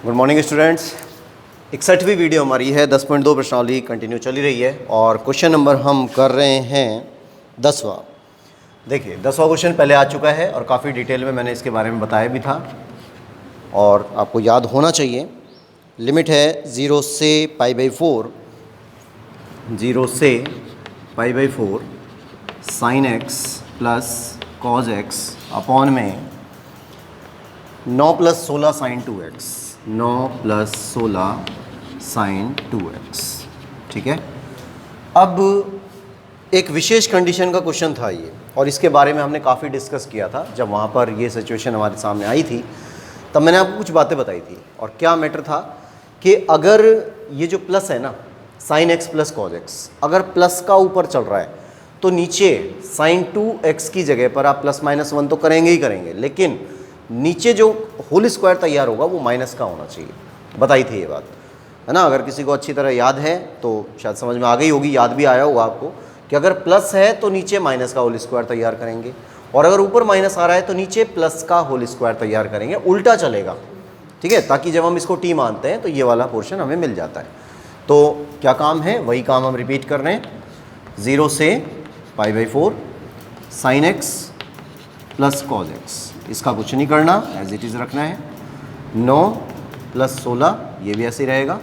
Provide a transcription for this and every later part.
Good morning students. 61वीं video हमारी है। 10.2 प्रश्नावली कंटिन्यू चली रही है और क्वेश्चन नंबर हम कर रहे हैं 10वां। देखिए 10वां क्वेश्चन पहले आ चुका है और काफ़ी डिटेल में मैंने इसके बारे में बताया भी था और आपको याद होना चाहिए। लिमिट है 0 से π/4, 0 से π/4 sin x plus cos x upon में 9 + 16 sin 2x, 9 + 16 sin 2x। ठीक है। अब एक विशेष कंडीशन का क्वेश्चन था ये और इसके बारे में हमने काफ़ी डिस्कस किया था। जब वहाँ पर ये सिचुएशन हमारे सामने आई थी तब मैंने आपको कुछ बातें बताई थी। और क्या मैटर था कि अगर ये जो प्लस है ना sin x plus cos x, अगर प्लस का ऊपर चल रहा है तो नीचे sin 2x की जगह पर आप ±1 तो करेंगे ही करेंगे, लेकिन नीचे जो होल स्क्वायर तैयार होगा वो माइनस का होना चाहिए। बताई थी ये बात, है ना। अगर किसी को अच्छी तरह याद है तो शायद समझ में आ गई होगी, याद भी आया होगा आपको कि अगर प्लस है तो नीचे माइनस का होल स्क्वायर तैयार करेंगे और अगर ऊपर माइनस आ रहा है तो नीचे प्लस का होल स्क्वायर तैयार करेंगे। उल्टा चलेगा, ठीक है, ताकि जब हम इसको टी मानते हैं तो ये वाला पोर्शन हमें मिल जाता है। तो क्या काम है, वही काम हम रिपीट कर रहे हैं। 0 से π/4 sin x plus cos x, इसका कुछ नहीं करना, एज इट इज़ रखना है। 9 + 16 ये भी ऐसे ही रहेगा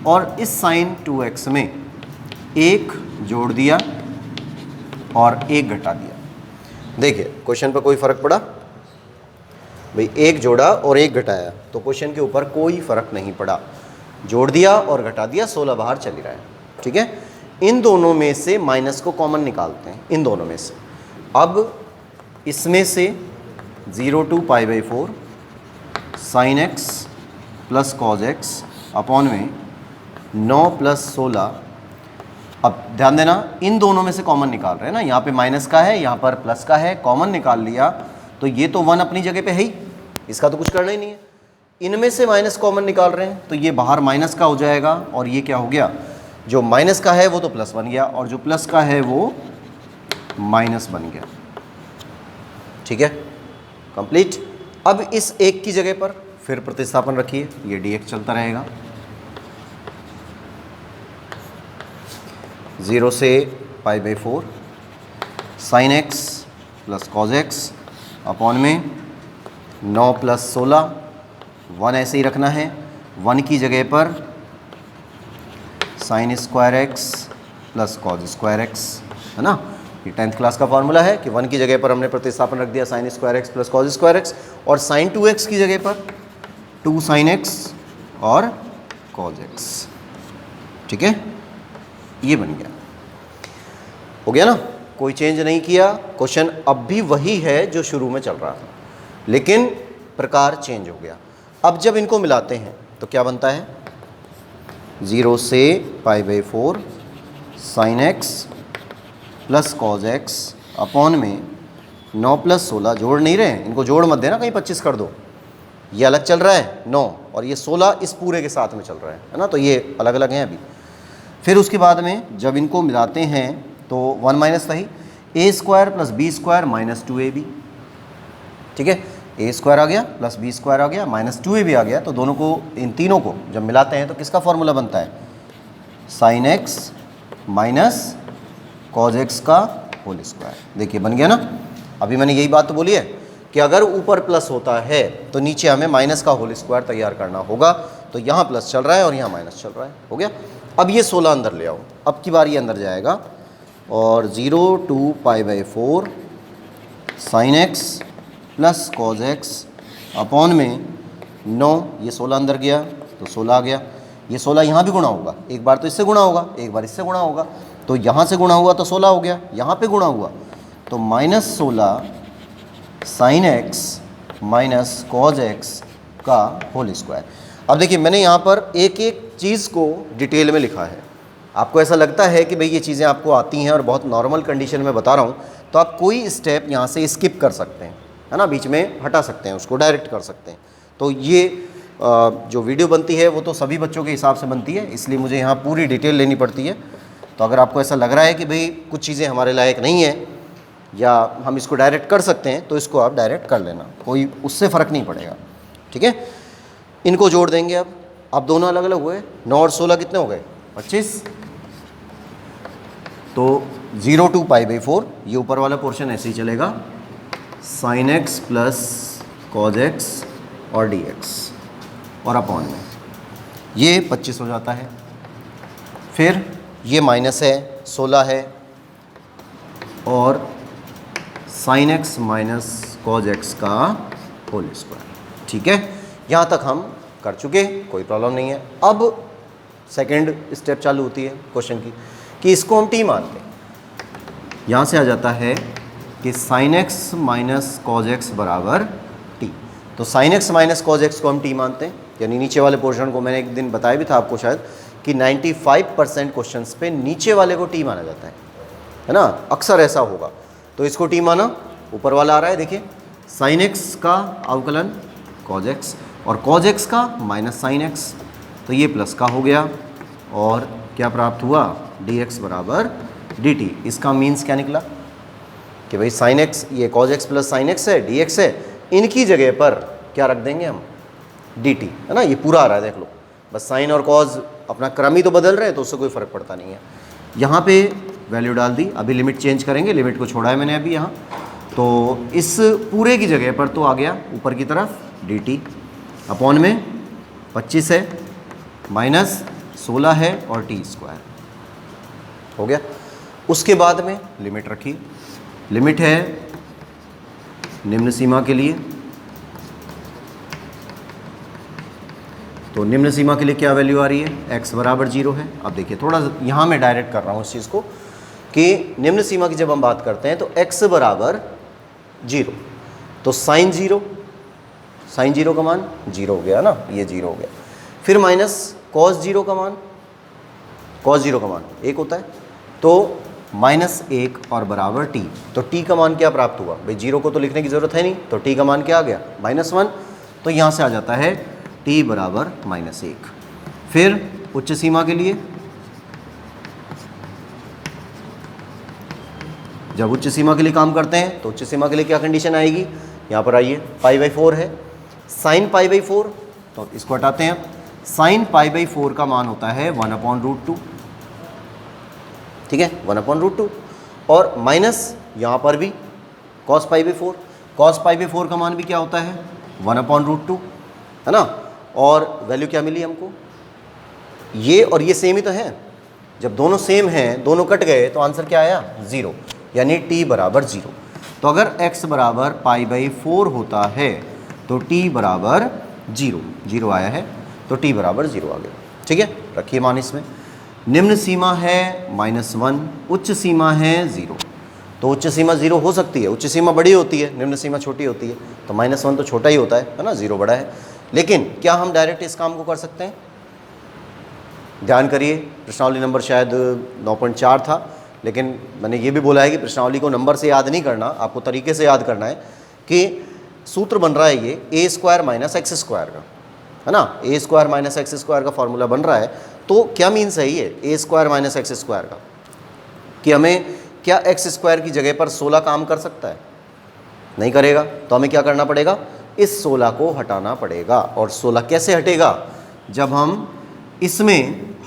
और इस sin 2x में एक जोड़ दिया और एक घटा दिया। देखिए क्वेश्चन पर कोई फ़र्क पड़ा भाई? एक जोड़ा और एक घटाया तो क्वेश्चन के ऊपर कोई फ़र्क नहीं पड़ा। जोड़ दिया और घटा दिया, 16 बाहर चली रहा है। ठीक है। इन दोनों में से माइनस को कॉमन निकालते हैं, इन दोनों में से। अब इसमें से 0 to π/4 sin x plus cos x upon में 9 + 16। अब ध्यान देना, इन दोनों में से कॉमन निकाल रहे हैं ना। यहाँ पे माइनस का है, यहाँ पर प्लस का है, कॉमन निकाल लिया तो ये तो 1 अपनी जगह पे है ही, इसका तो कुछ करना ही नहीं है। इनमें से माइनस कॉमन निकाल रहे हैं तो ये बाहर माइनस का हो जाएगा और ये क्या हो गया, जो माइनस का है वो तो प्लस बन गया और जो प्लस का है वो माइनस बन गया। ठीक है, कंप्लीट। अब इस एक की जगह पर फिर प्रतिस्थापन रखिए, ये dx चलता रहेगा। 0 से π/4 sin x plus cos x upon में 9 + 16, 1 ऐसे ही रखना है। 1 की जगह पर sin square x plus cos square x, है ना। ये 10th क्लास का फॉर्मूला है कि 1 की जगह पर हमने प्रतिस्थापन रख दिया sin square x plus cos square x और sin 2x की जगह पर 2 sin x और cos x। ठीक है, ये बन गया, हो गया ना। कोई चेंज नहीं किया, क्वेश्चन अब भी वही है जो शुरू में चल रहा था, लेकिन प्रकार चेंज हो गया। अब जब इनको मिलाते हैं तो क्या बनता है, 0 से π/4 sin x plus cos x upon में 9 + 16, जोड़ नहीं रहे हैं, इनको जोड़ मत देना कहीं 25 कर दो। ये अलग चल रहा है 9 और ये 16 इस पूरे के साथ में चल रहा है ना, तो ये अलग अलग हैं अभी। फिर उसके बाद में जब इनको मिलाते हैं तो 1 माइनस था ही, a² + b² - 2ab। ठीक है, a² आ गया प्लस b² आ गया -2ab आ गया, तो दोनों को, इन तीनों को जब मिलाते हैं तो किसका फॉर्मूला बनता है, sin x minus cos x का होल स्क्वायर। देखिए बन गया ना। अभी मैंने यही बात तो बोली है कि अगर ऊपर प्लस होता है तो नीचे हमें माइनस का होल स्क्वायर तैयार करना होगा। तो यहाँ प्लस चल रहा है और यहाँ माइनस चल रहा है, हो गया। अब ये 16 अंदर ले आओ, अब की बार ये अंदर जाएगा और 0 to π/4 sin x plus cos x upon में 9, ये 16 अंदर गया तो 16 आ गया। ये 16 यहाँ भी गुणा होगा, एक बार तो इससे गुणा होगा, एक बार इससे गुणा होगा, तो यहाँ से गुणा हुआ तो 16 हो गया, यहाँ पे गुणा हुआ तो -16 sin x minus cos x का होल स्क्वायर। अब देखिए मैंने यहाँ पर एक एक चीज़ को डिटेल में लिखा है। आपको ऐसा लगता है कि भाई ये चीज़ें आपको आती हैं और बहुत नॉर्मल कंडीशन में बता रहा हूँ, तो आप कोई स्टेप यहाँ से स्किप कर सकते हैं, है ना, बीच में हटा सकते हैं, उसको डायरेक्ट कर सकते हैं। तो ये जो वीडियो बनती है वो तो सभी बच्चों के हिसाब से बनती है, इसलिए मुझे यहाँ पूरी डिटेल लेनी पड़ती है। तो अगर आपको ऐसा लग रहा है कि भाई कुछ चीज़ें हमारे लायक नहीं है या हम इसको डायरेक्ट कर सकते हैं तो इसको आप डायरेक्ट कर लेना, कोई उससे फ़र्क नहीं पड़ेगा। ठीक है, इनको जोड़ देंगे अब दोनों अलग अलग हुए, 9 और 16 कितने हो गए 25। तो 0 to π/4 ये ऊपर वाला पोर्शन ऐसे ही चलेगा, sin x plus cos x और dx और अपॉन में ये 25 हो जाता है। फिर ये माइनस है 16 है और sin x minus cos x का होल स्क्वायर। ठीक है, यहाँ तक हम कर चुके, कोई प्रॉब्लम नहीं है। अब सेकंड स्टेप चालू होती है क्वेश्चन की कि इसको हम t मानते हैं। यहाँ से आ जाता है कि sin x minus cos x बराबर t। तो sin x minus cos x को हम t मानते हैं, यानी नीचे वाले पोर्शन को मैंने एक दिन बताया भी था आपको शायद कि 95% क्वेश्चंस पे नीचे वाले को t माना जाता है ना, अक्सर ऐसा होगा। तो इसको t माना, ऊपर वाला आ रहा है देखिए, sin x का अवकलन cos x और cos x का माइनस sin x, तो ये प्लस का हो गया और क्या प्राप्त हुआ dx बराबर dt। इसका मीन्स क्या निकला कि भाई sin x ये cos x plus sin x है, dx है, इनकी जगह पर क्या रख देंगे हम dt, है ना। ये पूरा आ रहा है देख लो, बस sin और cos अपना क्रम ही तो बदल रहे हैं तो उससे कोई फ़र्क पड़ता नहीं है। यहाँ पे वैल्यू डाल दी, अभी लिमिट चेंज करेंगे, लिमिट को छोड़ा है मैंने अभी यहाँ, तो इस पूरे की जगह पर तो आ गया ऊपर की तरफ dt, अपॉन में 25 है माइनस 16 है और t स्क्वायर हो गया। उसके बाद में लिमिट रखी, लिमिट है निम्न सीमा के लिए, तो निम्न सीमा के लिए क्या वैल्यू आ रही है, x बराबर 0 है। अब देखिए थोड़ा यहाँ मैं डायरेक्ट कर रहा हूँ इस चीज़ को कि निम्न सीमा की जब हम बात करते हैं तो x बराबर 0, तो साइन 0 का मान 0 हो गया ना, ये 0 हो गया। फिर माइनस cos 0 का मान, cos 0 का मान 1 होता है, तो -1 और बराबर t। तो t का मान क्या प्राप्त हुआ भाई, 0 को तो लिखने की ज़रूरत है नहीं, तो t का मान क्या आ गया -1। तो यहाँ से आ जाता है t बराबर -1। फिर उच्च सीमा के लिए, जब उच्च सीमा के लिए काम करते हैं तो उच्च सीमा के लिए क्या कंडीशन आएगी, यहाँ पर आइए π/4 है, sin π/4 तो इसको हटाते हैं। sin π/4 का मान होता है 1/√2, ठीक है 1/√2, और माइनस यहाँ पर भी cos π/4 का मान भी क्या होता है 1/√2, है ना। और वैल्यू क्या मिली हमको, ये और ये सेम ही तो है, जब दोनों सेम हैं, दोनों कट गए तो आंसर क्या आया 0, यानी t बराबर 0। तो अगर x बराबर π/4 होता है तो t बराबर 0 आया है, तो t बराबर 0 आ गया। ठीक है, रखिए मान इसमें। निम्न सीमा है -1, उच्च सीमा है 0। तो उच्च सीमा 0 हो सकती है, उच्च सीमा बड़ी होती है, निम्न सीमा छोटी होती है, तो -1 तो छोटा ही होता है ना, 0 बड़ा है। लेकिन क्या हम डायरेक्ट इस काम को कर सकते हैं, ध्यान करिए, प्रश्नावली नंबर शायद 9.4 था, लेकिन मैंने ये भी बोला है कि प्रश्नावली को नंबर से याद नहीं करना, आपको तरीके से याद करना है कि सूत्र बन रहा है ये a² - x² का, है ना, a² - x² का फॉर्मूला बन रहा है। तो क्या मीन्स है ये a² - x² का, कि हमें क्या x² की जगह पर 16 काम कर सकता है, नहीं करेगा, तो हमें क्या करना पड़ेगा, इस 16 को हटाना पड़ेगा। और 16 कैसे हटेगा, जब हम इसमें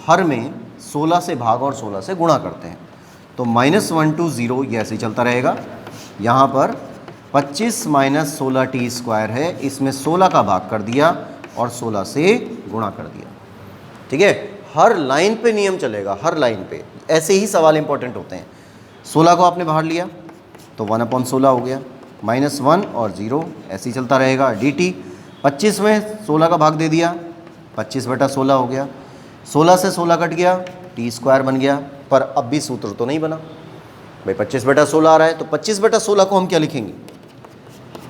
हर में 16 से भाग और 16 से गुणा करते हैं। तो -1 to 0 ये ऐसे ही चलता रहेगा। यहाँ पर 25 - 16t² है, इसमें 16 का भाग कर दिया और 16 से गुणा कर दिया। ठीक है, हर लाइन पे नियम चलेगा, हर लाइन पे ऐसे ही सवाल इंपॉर्टेंट होते हैं। 16 को आपने बाहर लिया तो 1/16 हो गया, -1 और 0 ऐसे ही चलता रहेगा। dt 25 में 16 का भाग दे दिया, 25/16 हो गया, 16 से 16 कट गया, t² बन गया। पर अब भी सूत्र तो नहीं बना भाई, 25/16 आ रहा है, तो 25/16 को हम क्या लिखेंगे,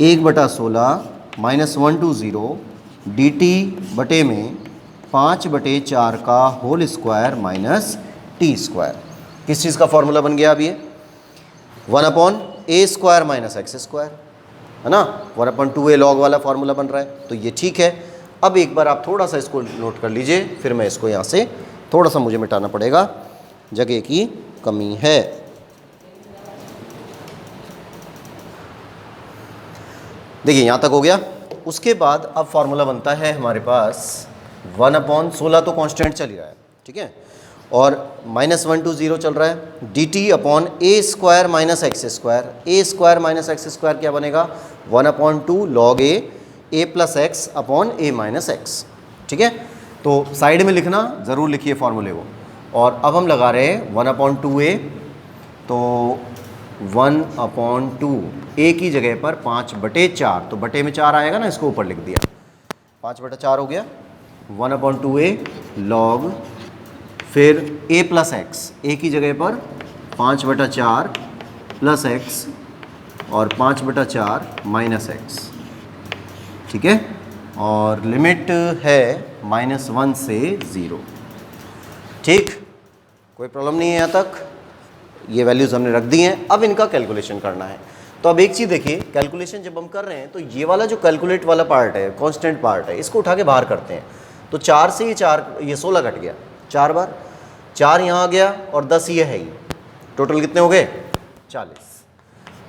1/16 -1 to 0 dt बटे में 5/4 का होल स्क्वायर माइनस t²। किस चीज़ का फॉर्मूला बन गया अब ये, 1/a² - x², है ना, 1/2a log वाला फॉर्मूला बन रहा है, तो ये ठीक है। अब एक बार आप थोड़ा सा इसको नोट कर लीजिए, फिर मैं इसको यहाँ से थोड़ा सा मुझे मिटाना पड़ेगा, जगह की कमी है। देखिए यहाँ तक हो गया, उसके बाद अब फॉर्मूला बनता है हमारे पास 1/16 तो कांस्टेंट चल ही रहा है, ठीक है, और -1 to 0 चल रहा है, dt/a² - x², a² - x² क्या बनेगा 1/2 log a + x a - x, ठीक है। तो साइड में लिखना ज़रूर लिखिए फॉर्मूले को। और अब हम लगा रहे हैं 1/2a, तो 1/2 a की जगह पर 5/4, तो बटे में 4 आएगा ना, इसको ऊपर लिख दिया, 5/4 हो गया, 1/2a log, फिर a + x, a की जगह पर 5/4 + x और 5/4 - x, ठीक है, और लिमिट है -1 से 0, ठीक, कोई प्रॉब्लम नहीं है यहाँ तक। ये वैल्यूज़ हमने रख दी हैं, अब इनका कैलकुलेशन करना है। तो अब एक चीज़ देखिए, कैलकुलेशन जब हम कर रहे हैं तो ये वाला जो कैलकुलेट वाला पार्ट है, कांस्टेंट पार्ट है, इसको उठा के बाहर करते हैं। तो 4 से ये 16 कट गया 4 बार, 4 यहाँ आ गया और 10 ये है ही, टोटल कितने हो गए 40।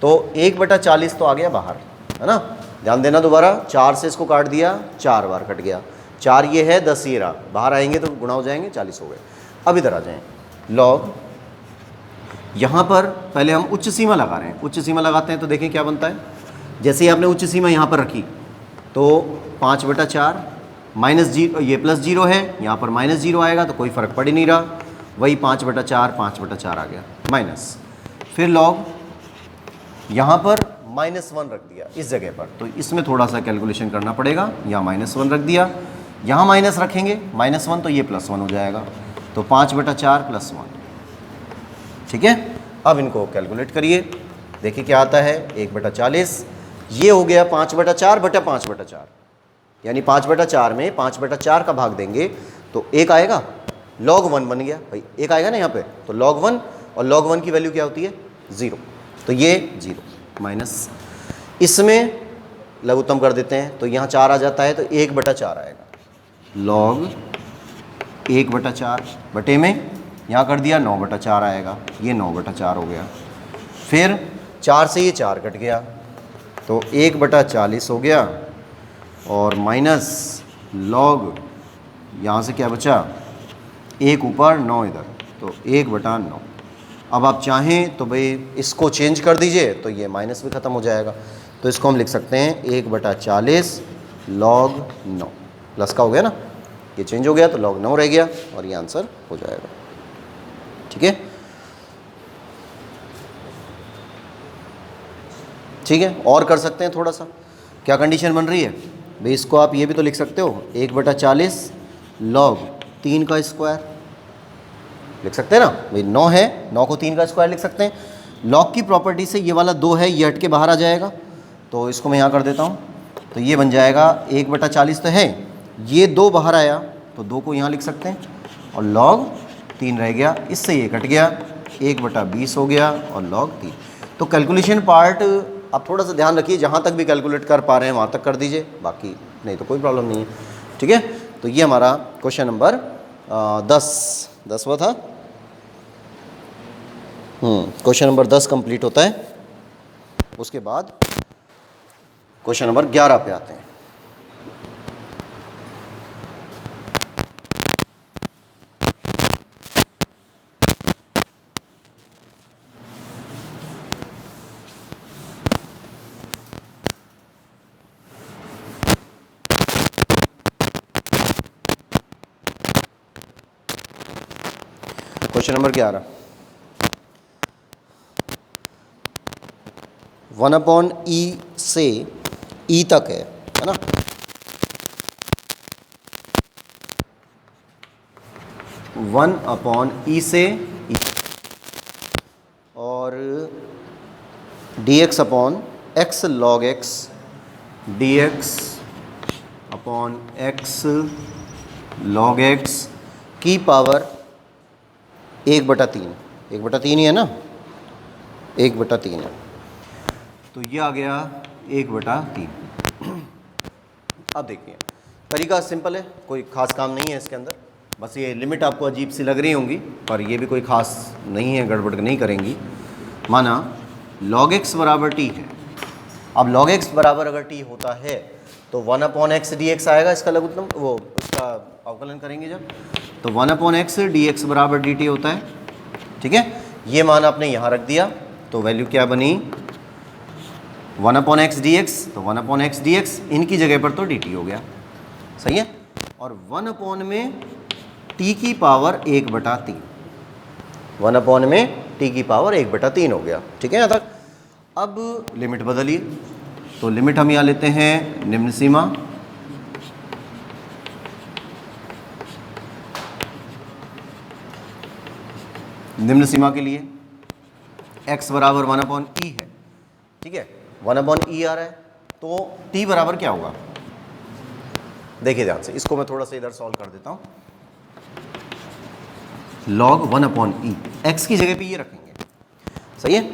तो 1/40 तो आ गया बाहर, है ना, ध्यान देना दोबारा, 4 से इसको काट दिया, 4 बार कट गया, 4 ये है, 10 ये रहा, बाहर आएंगे तो गुणा हो जाएंगे, 40 हो गए। अब इधर आ जाएं, लॉग, यहाँ पर पहले हम उच्च सीमा लगा रहे हैं, उच्च सीमा लगाते हैं तो देखें क्या बनता है। जैसे ही आपने उच्च सीमा यहाँ पर रखी तो 5/4 -0, ये +0 है, यहाँ पर -0 आएगा तो कोई फ़र्क पड़ ही नहीं रहा, वही 5/4 आ गया माइनस, फिर लॉग, यहाँ पर -1 रख दिया इस जगह पर, तो इसमें थोड़ा सा कैलकुलेशन करना पड़ेगा, यहाँ -1 रख दिया, यहाँ माइनस रखेंगे -1 तो ये +1 हो जाएगा, तो 5/4 + 1, ठीक है। अब इनको कैलकुलेट करिए, देखिए क्या आता है, 1/40, ये हो गया 5/4/5/4, यानी 5/4 में 5/4 का भाग देंगे तो 1 आएगा, log 1 बन गया भाई, 1 आएगा ना यहाँ पे, तो log 1, और log 1 की वैल्यू क्या होती है 0, तो ये 0 माइनस, इसमें लघुत्तम कर देते हैं तो यहाँ 4 आ जाता है, तो 1/4 आएगा, log 1/4 बटे में यहाँ कर दिया 9/4 आएगा, ये 9/4 हो गया, फिर 4 से ये 4 कट गया तो 1/40 हो गया, और माइनस लॉग, यहाँ से क्या बचा 1 ऊपर 9 इधर, तो 1/9। अब आप चाहें तो भाई इसको चेंज कर दीजिए तो ये माइनस भी ख़त्म हो जाएगा, तो इसको हम लिख सकते हैं 1/40 log 9, प्लस का हो गया ना, ये चेंज हो गया तो log 9 रह गया और ये आंसर हो जाएगा, ठीक है। ठीक है, और कर सकते हैं थोड़ा सा, क्या कंडीशन बन रही है भाई, इसको आप ये भी तो लिख सकते हो 1/40 log 3 का स्क्वायर, लिख सकते हैं ना भाई, 9 है, 9 को 3 का स्क्वायर लिख सकते हैं। log की प्रॉपर्टी से ये वाला 2 है, ये हट के बाहर आ जाएगा, तो इसको मैं यहाँ कर देता हूँ, तो ये बन जाएगा 1/40 तो है, ये 2 बाहर आया तो 2 को यहाँ लिख सकते हैं, और log 3 रह गया, इससे ये कट गया, 1/20 हो गया और log 3। तो कैलकुलेशन पार्ट आप थोड़ा सा ध्यान रखिए, जहाँ तक भी कैलकुलेट कर पा रहे हैं वहाँ तक कर दीजिए, बाकी नहीं तो कोई प्रॉब्लम नहीं है, ठीक है। तो ये हमारा क्वेश्चन नंबर 10वां था, क्वेश्चन नंबर 10 कंप्लीट होता है। उसके बाद क्वेश्चन नंबर 11 पे आते हैं। क्वेश्चन नंबर 11, 1/e से e तक है ना, वन अपॉन ई से ई, और dx upon x log x, dx upon x log x की पावर 1/3, 1/3 ही है ना, 1/3 है, तो ये आ गया 1/3। अब देखिए तरीका सिंपल है, कोई ख़ास काम नहीं है इसके अंदर, बस ये लिमिट आपको अजीब सी लग रही होंगी पर ये भी कोई ख़ास नहीं है, गड़बड़ नहीं करेंगी। माना log x बराबर t है, अब log x बराबर अगर t होता है तो 1/x dx आएगा इसका लघुत्तम, वो इसका अवकलन करेंगे जब, तो 1/x dx बराबर dt होता है। ठीक है, ये मान आपने यहाँ रख दिया तो वैल्यू क्या बनी 1/x dx, तो 1/x dx इनकी जगह पर तो dt हो गया। सही है, और 1 में t की पावर 1/3, 1 में t की पावर 1/3 हो गया। ठीक है यहाँ तक। अब लिमिट बदलिए, तो लिमिट हम यहाँ लेते हैं निम्न सीमा, निम्न सीमा के लिए x बराबर 1/e है। ठीक है, 1/e आ रहा है, तो t बराबर क्या होगा, देखिए ध्यान से, इसको मैं थोड़ा सा इधर सॉल्व कर देता हूँ। log 1/e, x की जगह पे ये रखेंगे। सही है,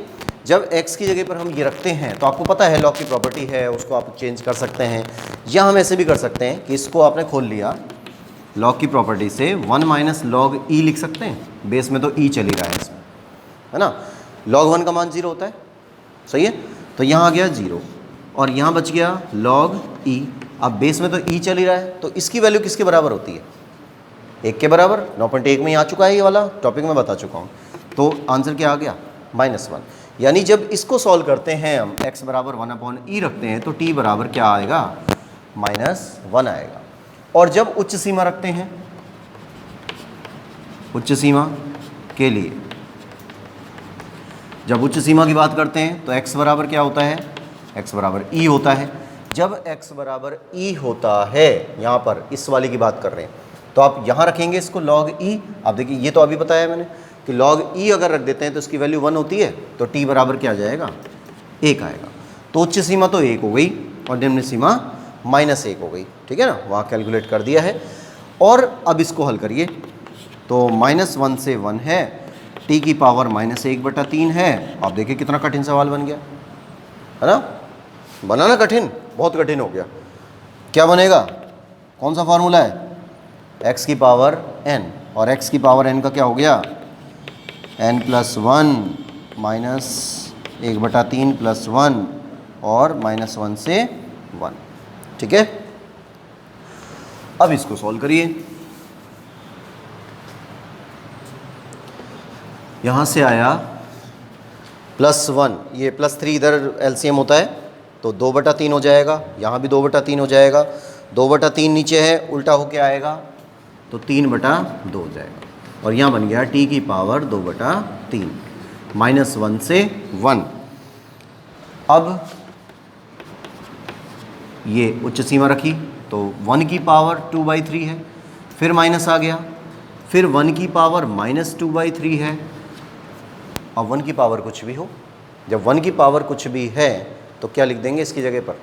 जब x की जगह पर हम ये रखते हैं तो आपको पता है log की प्रॉपर्टी है, उसको आप चेंज कर सकते हैं, या हम ऐसे भी कर सकते हैं कि इसको आपने खोल लिया log की प्रॉपर्टी से 1 - log e लिख सकते हैं, बेस में तो e चल ही रहा है इसमें, है ना। log 1 का मान 0 होता है। सही है, तो यहाँ आ गया 0 और यहाँ बच गया log e। अब बेस में तो e चल ही रहा है, तो इसकी वैल्यू किसके बराबर होती है, 1 के बराबर। 9.1 में आ चुका है, ये वाला टॉपिक में बता चुका हूँ। तो आंसर क्या आ गया -1, यानी जब इसको सॉल्व करते हैं हम x बराबर 1/e रखते हैं तो t बराबर क्या आएगा -1 आएगा। और जब उच्च सीमा रखते हैं, उच्च सीमा के लिए जब उच्च सीमा की बात करते हैं तो x बराबर क्या होता है, x बराबर e होता है। जब x बराबर e होता है, यहाँ पर इस वाले की बात कर रहे हैं, तो आप यहाँ रखेंगे इसको log e। आप देखिए ये तो अभी बताया मैंने कि log e अगर रख देते हैं तो इसकी वैल्यू 1 होती है, तो t बराबर क्या आ जाएगा 1 आएगा। तो उच्च सीमा तो 1 हो गई और निम्न सीमा -1 हो गई। ठीक है ना, वहाँ कैलकुलेट कर दिया है। और अब इसको हल करिए, तो -1 से 1 है, t की पावर -1/3 है। आप देखिए कितना कठिन सवाल बन गया, है ना। बनाना कठिन, बहुत कठिन हो गया। क्या बनेगा, कौन सा फार्मूला है, x की पावर n, और x की पावर n का क्या हो गया n + 1 -1/3 + 1 और -1 से 1। ठीक है, अब इसको सॉल्व करिए। यहाँ से आया +1, ये +3 इधर एलसीएम होता है तो 2/3 हो जाएगा, यहाँ भी 2/3 हो जाएगा, 2/3 नीचे है, उल्टा होके आएगा तो 3/2 हो जाएगा। और यहाँ बन गया t की पावर 2/3 -1 से 1। अब ये उच्च सीमा रखी तो 1 की पावर 2/3 है, फिर माइनस आ गया, फिर 1 की पावर -2/3 है। अब 1 की पावर कुछ भी हो, जब 1 की पावर कुछ भी है तो क्या लिख देंगे इसकी जगह पर।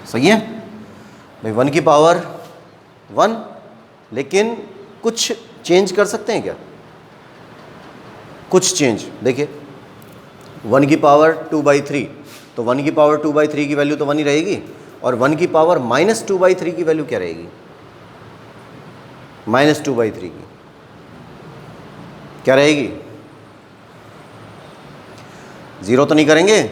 सही है भाई, 1 की पावर 1, लेकिन कुछ चेंज कर सकते हैं क्या, कुछ चेंज। देखिए 1 की पावर 2/3, तो 1 की पावर 2/3 की वैल्यू तो 1 ही रहेगी, और 1 की पावर -2/3 की वैल्यू क्या रहेगी, -2/3 की क्या रहेगी, 0 तो नहीं करेंगे,